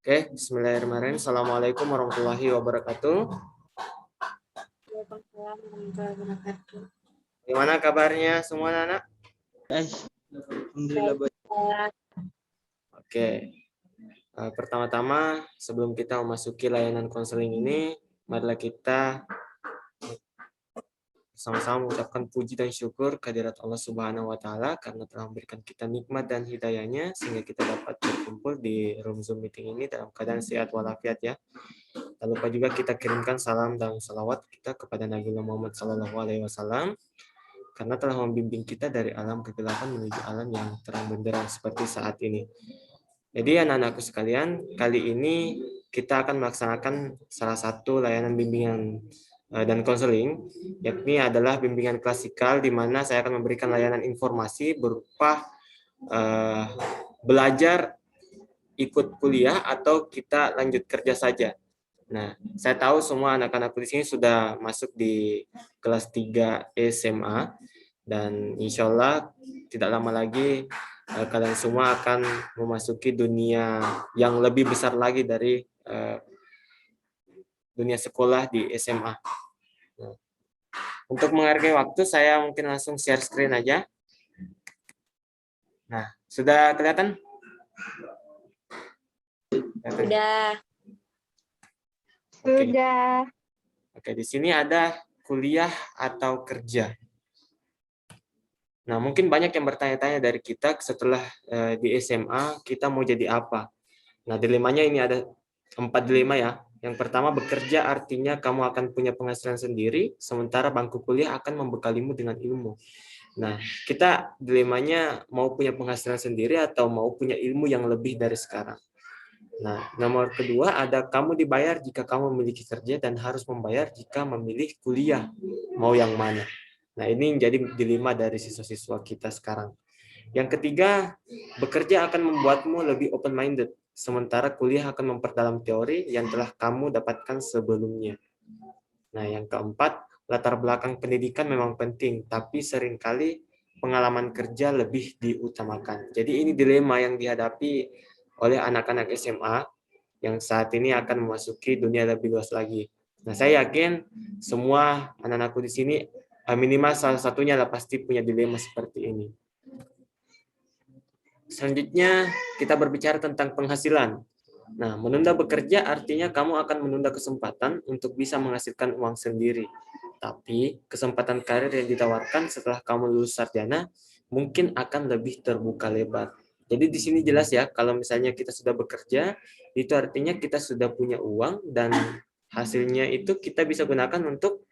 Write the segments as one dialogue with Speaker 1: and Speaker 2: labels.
Speaker 1: Oke, bismillahirrahmanirrahim. Assalamualaikum warahmatullahi wabarakatuh.
Speaker 2: Waalaikumsalam warahmatullahi wabarakatuh.
Speaker 1: Gimana kabarnya semua anak?
Speaker 3: Alhamdulillah baik.
Speaker 1: Oke, pertama-tama sebelum kita memasuki layanan konseling ini, marilah kita sama-sama mengucapkan puji dan syukur kehadirat Allah Subhanahu wa Ta'ala karena telah memberikan kita nikmat dan hidayahnya sehingga kita dapat berkumpul di room Zoom meeting ini dalam keadaan sehat walafiat ya. Tak lupa juga kita kirimkan salam dan salawat kita kepada Nabi Muhammad SAW karena telah membimbing kita dari alam kegelapan menuju alam yang terang benderang seperti saat ini. Jadi anak-anakku sekalian, kali ini kita akan melaksanakan salah satu layanan bimbingan dan konseling, yakni adalah bimbingan klasikal di mana saya akan memberikan layanan informasi berupa belajar, ikut kuliah, atau kita lanjut kerja saja. Nah, saya tahu semua anak-anakku di sini sudah masuk di kelas 3 SMA, dan insya Allah tidak lama lagi kalian semua akan memasuki dunia yang lebih besar lagi dari dunia sekolah di SMA. Nah, untuk menghargai waktu, saya mungkin langsung share screen aja. Nah, sudah kelihatan?
Speaker 2: Sudah.
Speaker 1: Oke.
Speaker 2: Sudah.
Speaker 1: Oke, di sini ada kuliah atau kerja. Nah, mungkin banyak yang bertanya-tanya dari kita setelah di SMA, kita mau jadi apa? Nah, dilemanya ini ada 4 dilema ya. Yang pertama, bekerja artinya kamu akan punya penghasilan sendiri, sementara bangku kuliah akan membekalimu dengan ilmu. Nah, kita dilemanya mau punya penghasilan sendiri atau mau punya ilmu yang lebih dari sekarang. Nah, nomor kedua ada kamu dibayar jika kamu memiliki kerja dan harus membayar jika memilih kuliah. Mau yang mana? Nah, ini menjadi dilema dari siswa-siswa kita sekarang. Yang ketiga, bekerja akan membuatmu lebih open-minded, sementara kuliah akan memperdalam teori yang telah kamu dapatkan sebelumnya. Nah, yang keempat, latar belakang pendidikan memang penting, tapi seringkali pengalaman kerja lebih diutamakan. Jadi ini dilema yang dihadapi oleh anak-anak SMA yang saat ini akan memasuki dunia lebih luas lagi. Nah, saya yakin semua anak-anakku di sini minimal salah satunya lah pasti punya dilema seperti ini. Selanjutnya, kita berbicara tentang penghasilan. Nah, menunda bekerja artinya kamu akan menunda kesempatan untuk bisa menghasilkan uang sendiri. Tapi, kesempatan karir yang ditawarkan setelah kamu lulus sarjana mungkin akan lebih terbuka lebar. Jadi di sini jelas ya, kalau misalnya kita sudah bekerja, itu artinya kita sudah punya uang dan hasilnya itu kita bisa gunakan untuk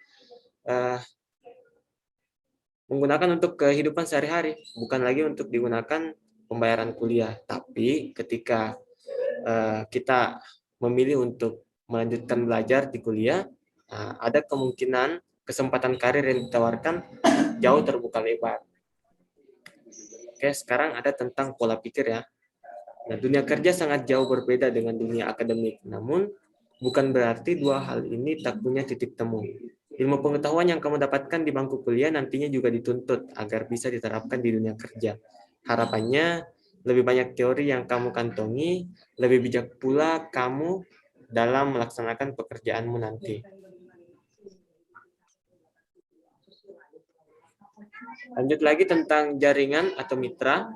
Speaker 1: menggunakan untuk kehidupan sehari-hari, bukan lagi untuk digunakan pembayaran kuliah. Tapi ketika kita memilih untuk melanjutkan belajar di kuliah, ada kemungkinan kesempatan karir yang ditawarkan jauh terbuka lebar. Oke, sekarang ada tentang pola pikir ya. Nah, dunia kerja sangat jauh berbeda dengan dunia akademik. Namun, bukan berarti dua hal ini tak punya titik temu. Ilmu pengetahuan yang kamu dapatkan di bangku kuliah nantinya juga dituntut agar bisa diterapkan di dunia kerja. Harapannya, lebih banyak teori yang kamu kantongi, lebih bijak pula kamu dalam melaksanakan pekerjaanmu nanti. Lanjut lagi tentang jaringan atau mitra.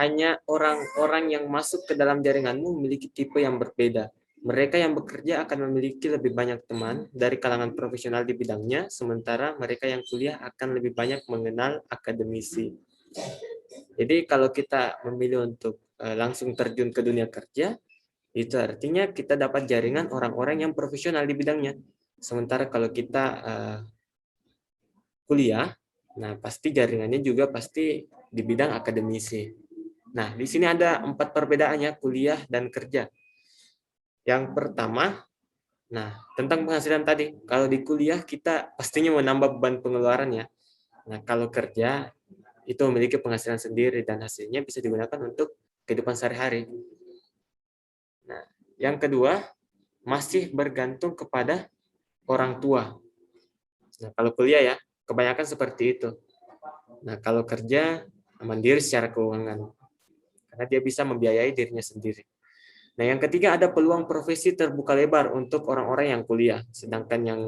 Speaker 1: Hanya orang-orang yang masuk ke dalam jaringanmu memiliki tipe yang berbeda. Mereka yang bekerja akan memiliki lebih banyak teman dari kalangan profesional di bidangnya, sementara mereka yang kuliah akan lebih banyak mengenal akademisi. Jadi kalau kita memilih untuk langsung terjun ke dunia kerja, itu artinya kita dapat jaringan orang-orang yang profesional di bidangnya. Sementara kalau kita kuliah, nah pasti jaringannya juga pasti di bidang akademisi. Nah, di sini ada 4 perbedaannya kuliah dan kerja. Yang pertama, nah tentang penghasilan tadi. Kalau di kuliah kita pastinya menambah beban pengeluaran ya. Nah, kalau kerja itu memiliki penghasilan sendiri dan hasilnya bisa digunakan untuk kehidupan sehari-hari. Nah, yang kedua, masih bergantung kepada orang tua. Nah, kalau kuliah ya, kebanyakan seperti itu. Nah, kalau kerja mandiri secara keuangan. Karena dia bisa membiayai dirinya sendiri. Nah, yang ketiga ada peluang profesi terbuka lebar untuk orang-orang yang kuliah. Sedangkan yang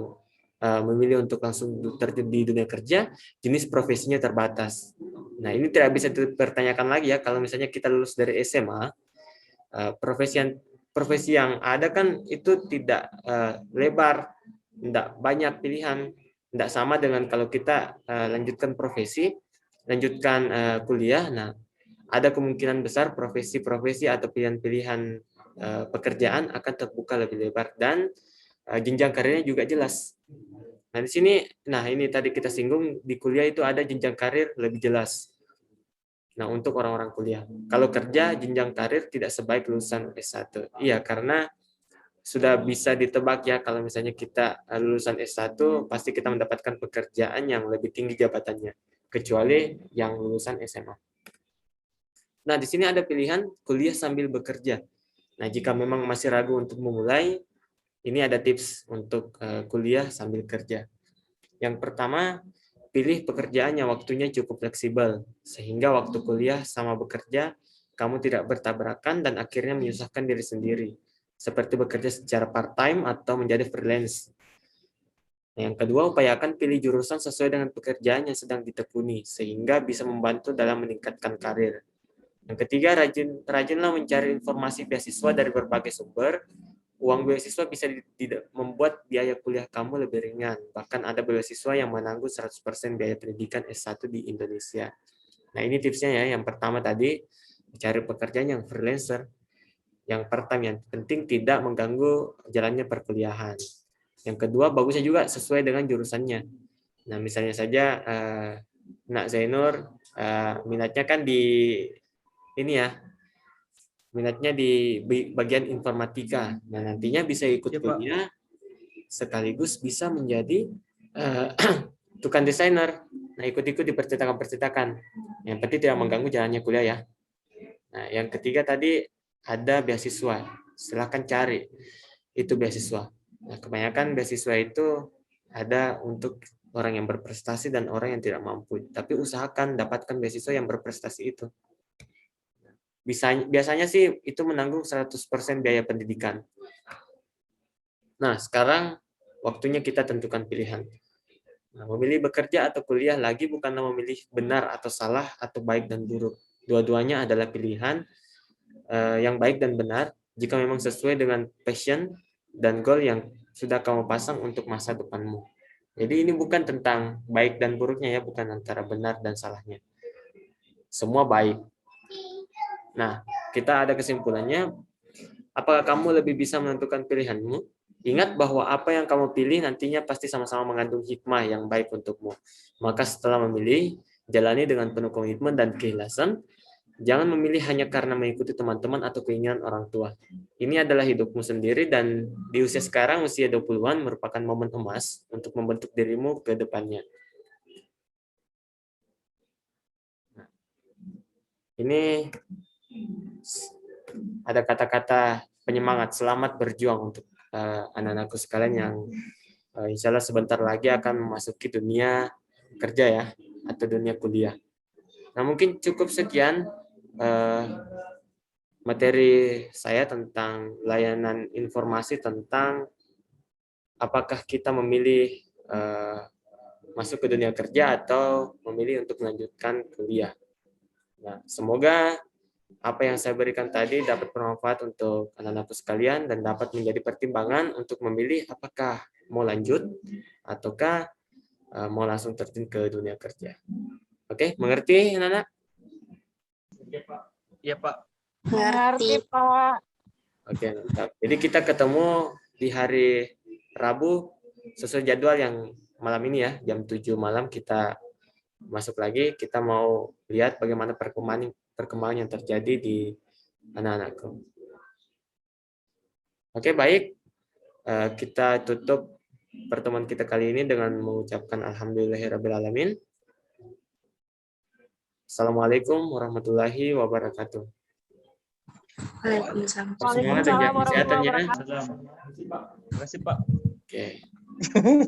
Speaker 1: memilih untuk langsung terjun di dunia kerja, jenis profesinya terbatas. Nah, ini tidak bisa dipertanyakan lagi ya, kalau misalnya kita lulus dari SMA, profesi yang ada kan itu tidak lebar, tidak banyak pilihan, tidak sama dengan kalau kita lanjutkan kuliah. Nah, ada kemungkinan besar profesi-profesi atau pilihan-pilihan pekerjaan akan terbuka lebih lebar dan jenjang karirnya juga jelas. Nah, di sini, ini tadi kita singgung, di kuliah itu ada jenjang karir lebih jelas. Nah, untuk orang-orang kuliah. Kalau kerja, jenjang karir tidak sebaik lulusan S1. Iya, karena sudah bisa ditebak ya, kalau misalnya kita lulusan S1, pasti kita mendapatkan pekerjaan yang lebih tinggi jabatannya, kecuali yang lulusan SMA. Nah, di sini ada pilihan kuliah sambil bekerja. Nah, jika memang masih ragu untuk memulai, ini ada tips untuk kuliah sambil kerja. Yang pertama, pilih pekerjaan yang waktunya cukup fleksibel, sehingga waktu kuliah sama bekerja, kamu tidak bertabrakan dan akhirnya menyusahkan diri sendiri, seperti bekerja secara part-time atau menjadi freelance. Yang kedua, upayakan pilih jurusan sesuai dengan pekerjaan yang sedang ditekuni, sehingga bisa membantu dalam meningkatkan karir. Yang ketiga, rajinlah mencari informasi beasiswa dari berbagai sumber. Uang beasiswa bisa tidak membuat biaya kuliah kamu lebih ringan. Bahkan ada beasiswa yang menanggung 100% biaya pendidikan S1 di Indonesia. Nah, ini tipsnya ya. Yang pertama tadi, cari pekerjaan yang freelancer. Yang pertama, yang penting tidak mengganggu jalannya perkuliahan. Yang kedua, bagusnya juga sesuai dengan jurusannya. Nah, misalnya saja Nak Zainur minatnya kan di ini ya, minatnya di bagian informatika. Nah, nantinya bisa ikut kuliah sekaligus bisa menjadi tukang desainer. Nah, ikut-ikut di percetakan-percetakan. Yang penting tidak mengganggu jalannya kuliah ya. Nah, yang ketiga tadi ada beasiswa. Silahkan cari itu beasiswa. Nah, kebanyakan beasiswa itu ada untuk orang yang berprestasi dan orang yang tidak mampu. Tapi usahakan dapatkan beasiswa yang berprestasi itu. Biasanya sih itu menanggung 100% biaya pendidikan. Nah, sekarang waktunya kita tentukan pilihan. Nah, memilih bekerja atau kuliah lagi bukanlah memilih benar atau salah atau baik dan buruk. Dua-duanya adalah pilihan yang baik dan benar jika memang sesuai dengan passion dan goal yang sudah kamu pasang untuk masa depanmu. Jadi ini bukan tentang baik dan buruknya ya, bukan antara benar dan salahnya. Semua baik. Nah, kita ada kesimpulannya, apakah kamu lebih bisa menentukan pilihanmu? Ingat bahwa apa yang kamu pilih nantinya pasti sama-sama mengandung hikmah yang baik untukmu. Maka setelah memilih, jalani dengan penuh komitmen dan keikhlasan. Jangan memilih hanya karena mengikuti teman-teman atau keinginan orang tua. Ini adalah hidupmu sendiri dan di usia sekarang, usia 20-an, merupakan momen emas untuk membentuk dirimu ke depannya. Ini ada kata-kata penyemangat, selamat berjuang untuk anak-anakku sekalian yang insya Allah sebentar lagi akan memasuki dunia kerja ya, atau dunia kuliah. Nah, mungkin cukup sekian materi saya tentang layanan informasi tentang apakah kita memilih masuk ke dunia kerja atau memilih untuk melanjutkan kuliah. Nah, semoga apa yang saya berikan tadi dapat bermanfaat untuk anak-anakku sekalian dan dapat menjadi pertimbangan untuk memilih apakah mau lanjut ataukah mau langsung terjun ke dunia kerja. Oke, mengerti anak-anak?
Speaker 3: Iya, Pak.
Speaker 2: Ngerti, Pak.
Speaker 1: Oke, mantap. Jadi kita ketemu di hari Rabu sesuai jadwal yang malam ini ya, jam 7 malam kita masuk lagi. Kita mau lihat bagaimana perkembangan yang terjadi di anak-anakku. Oke, baik. Kita tutup pertemuan kita kali ini dengan mengucapkan alhamdulillahirrabbilalamin. Assalamualaikum warahmatullahi wabarakatuh.
Speaker 2: Waalaikumsalam.
Speaker 1: Semangat dan jaga kesehatan ya.
Speaker 3: Terima kasih, Pak.
Speaker 1: Oke.